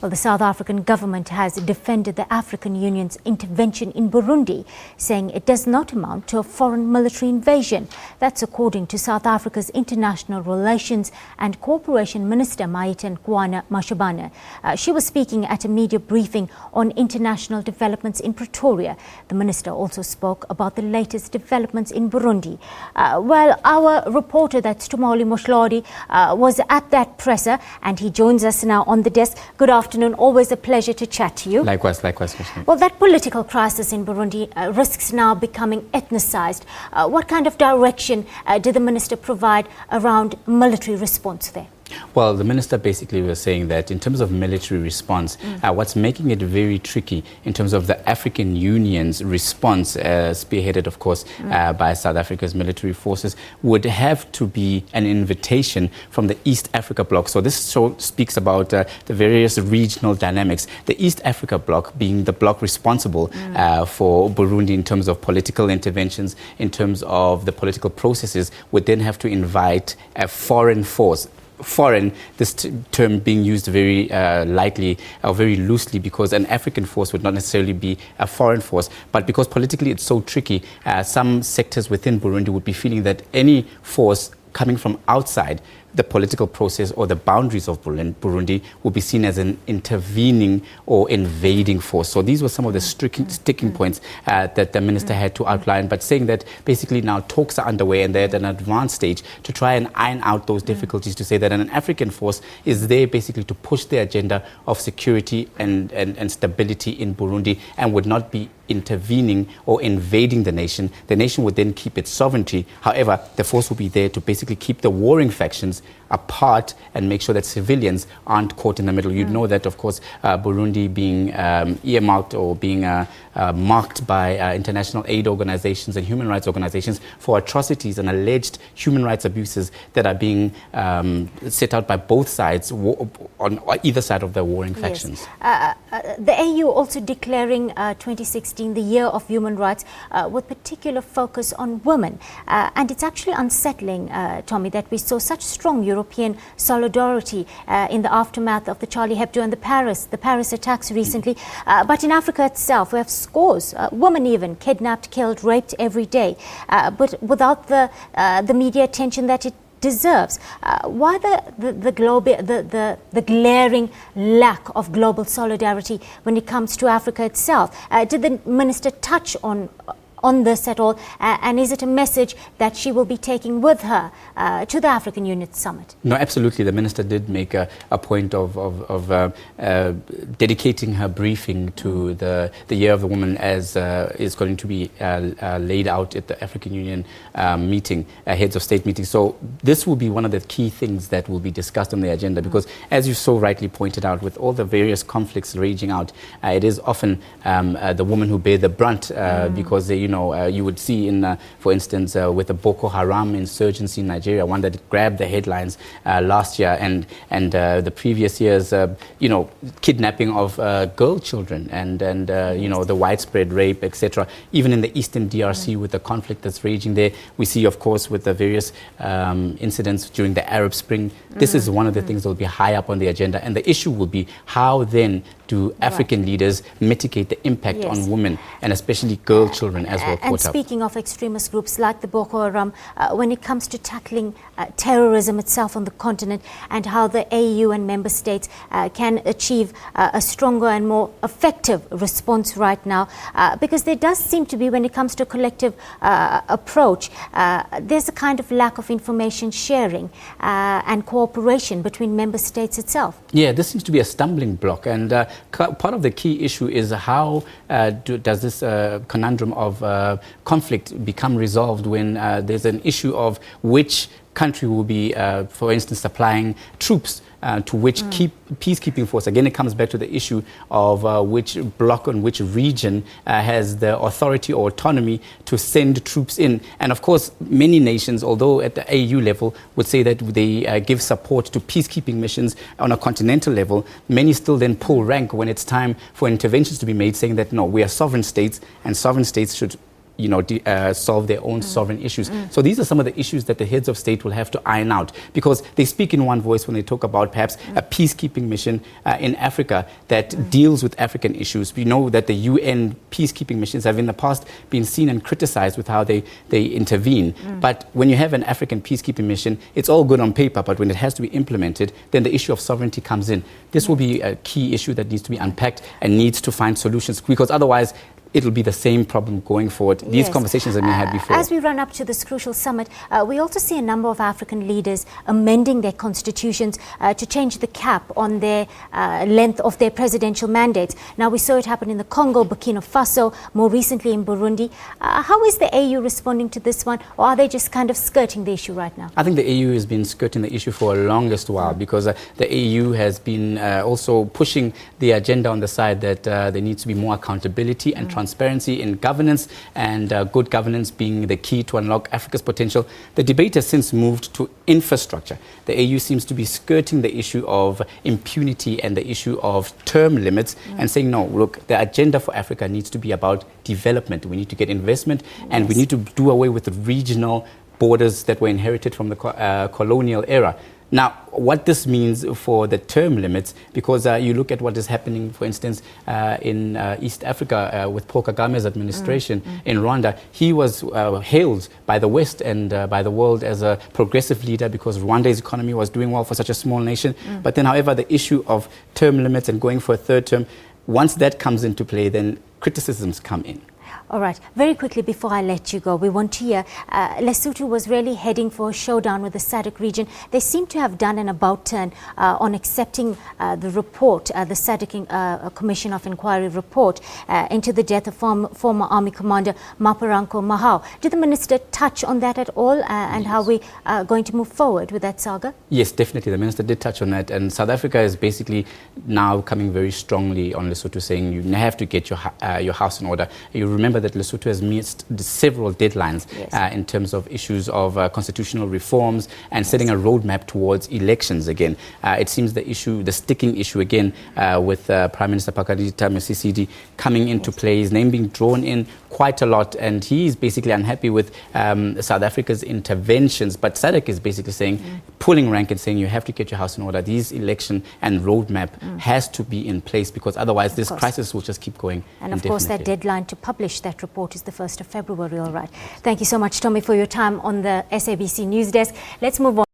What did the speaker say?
Well, the South African government has defended the African Union's intervention in Burundi, saying it does not amount to a foreign military invasion. That's according to South Africa's International Relations and Cooperation Minister, Maite Nkoana Mashabane. She was speaking at a media briefing on international developments in Pretoria. The minister also spoke about the latest developments in Burundi. Well, our reporter, that's Tumaole Mohlaoli, was at that presser, and he joins us now on the desk. Good afternoon. Always a pleasure to chat to you. Likewise, Krishna. Well, that political crisis in Burundi risks now becoming ethnicized. What kind of direction did the minister provide around military response there? Well, the minister basically was saying that in terms of military response, what's making it very tricky in terms of the African Union's response, spearheaded, of course, by South Africa's military forces, would have to be an invitation from the East Africa bloc. So this speaks about the various regional dynamics. The East Africa bloc being the bloc responsible for Burundi in terms of political interventions, in terms of the political processes, would then have to invite a foreign force. Foreign, this term being used very lightly or very loosely, because an African force would not necessarily be a foreign force, but because politically it's so tricky, some sectors within Burundi would be feeling that any force coming from outside the political process or the boundaries of Burundi will be seen as an intervening or invading force. So these were some of the sticking points that the minister had to outline, but saying that basically now talks are underway and they're at an advanced stage to try and iron out those difficulties, to say that an African force is there basically to push the agenda of security and stability in Burundi, and would not be intervening or invading the nation. The nation would then keep its sovereignty. However, the force will be there to basically keep the warring factions apart and make sure that civilians aren't caught in the middle. You'd know that, of course, Burundi being earmarked or being marked by international aid organizations and human rights organizations for atrocities and alleged human rights abuses that are being set out by both sides on either side of the warring factions. The AU also declaring 2016 the year of human rights with particular focus on women. And it's actually unsettling, Tommy, that we saw such strong European solidarity in the aftermath of the Charlie Hebdo and the Paris attacks recently. But in Africa itself, we have scores, women even, kidnapped, killed, raped every day, but without the media attention that it deserves. Why the glaring lack of global solidarity when it comes to Africa itself? Did the minister touch on this at all, and is it a message that she will be taking with her to the African Union Summit? No, absolutely. The minister did make a point of dedicating her briefing to the Year of the Woman, as is going to be laid out at the African Union meeting, heads of state meeting. So this will be one of the key things that will be discussed on the agenda, because as you so rightly pointed out, with all the various conflicts raging out, it is often the women who bear the brunt, because they, you would see in, for instance, with the Boko Haram insurgency in Nigeria, one that grabbed the headlines last year, and the previous years, kidnapping of girl children, and the widespread rape, etc. Even in the Eastern DRC, with the conflict that's raging there, we see, of course, with the various incidents during the Arab Spring. This is one of the things that will be high up on the agenda, and the issue will be how then do African leaders mitigate the impact on women, and especially girl children as well. And speaking of extremist groups like the Boko Haram, when it comes to tackling terrorism itself on the continent, and how the AU and member states can achieve a stronger and more effective response right now, because there does seem to be, when it comes to collective approach, there's a kind of lack of information sharing and cooperation between member states itself. Yeah, this seems to be a stumbling block, and part of the key issue is how does this conundrum of conflict become resolved when there's an issue of which country will be, for instance, supplying troops to which peacekeeping force. Again, it comes back to the issue of which bloc and which region has the authority or autonomy to send troops in. And of course, many nations, although at the AU level, would say that they give support to peacekeeping missions on a continental level, many still then pull rank when it's time for interventions to be made, saying that no, we are sovereign states, and sovereign states should solve their own sovereign issues. So these are some of the issues that the heads of state will have to iron out, because they speak in one voice when they talk about perhaps a peacekeeping mission in Africa that deals with African issues. We know that the UN peacekeeping missions have in the past been seen and criticized with how they intervene. But when you have an African peacekeeping mission, it's all good on paper, but when it has to be implemented, then the issue of sovereignty comes in. This will be a key issue that needs to be unpacked and needs to find solutions, because otherwise it'll be the same problem going forward. These conversations that we had before. As we run up to this crucial summit, we also see a number of African leaders amending their constitutions to change the cap on their length of their presidential mandates. Now, we saw it happen in the Congo, Burkina Faso, more recently in Burundi. How is the AU responding to this one, or are they just kind of skirting the issue right now? I think the AU has been skirting the issue for a longest while, because the AU has been also pushing the agenda on the side that there needs to be more accountability and transparency in governance, and good governance being the key to unlock Africa's potential. The debate has since moved to infrastructure. The AU seems to be skirting the issue of impunity and the issue of term limits and saying, no, look, the agenda for Africa needs to be about development. We need to get investment, and we need to do away with the regional borders that were inherited from the colonial era. Now, what this means for the term limits, because you look at what is happening, for instance, in East Africa with Paul Kagame's administration in Rwanda. He was hailed by the West and by the world as a progressive leader because Rwanda's economy was doing well for such a small nation. But then, however, the issue of term limits and going for a third term, once that comes into play, then criticisms come in. All right. Very quickly, before I let you go, we want to hear, Lesotho was really heading for a showdown with the SADC region. They seem to have done an about turn on accepting the report, the SADC Commission of Inquiry report into the death of former Army Commander Maparanko Mahao. Did the Minister touch on that at all, and how we are going to move forward with that saga? Yes, definitely. The Minister did touch on that. And South Africa is basically now coming very strongly on Lesotho, saying you have to get your house in order. You remember that Lesotho has missed several deadlines in terms of issues of constitutional reforms and setting a roadmap towards elections again. It seems the sticking issue again with Prime Minister Pakalitha Mosisili coming into play, his name being drawn in quite a lot, and he is basically unhappy with South Africa's interventions. But SADC is basically saying, pulling rank and saying you have to get your house in order. These election and roadmap has to be in place, because otherwise this crisis will just keep going. And of course, that deadline to publish that report is the 1st of February. All right. Thank you so much, Tommy, for your time on the SABC News Desk. Let's move on.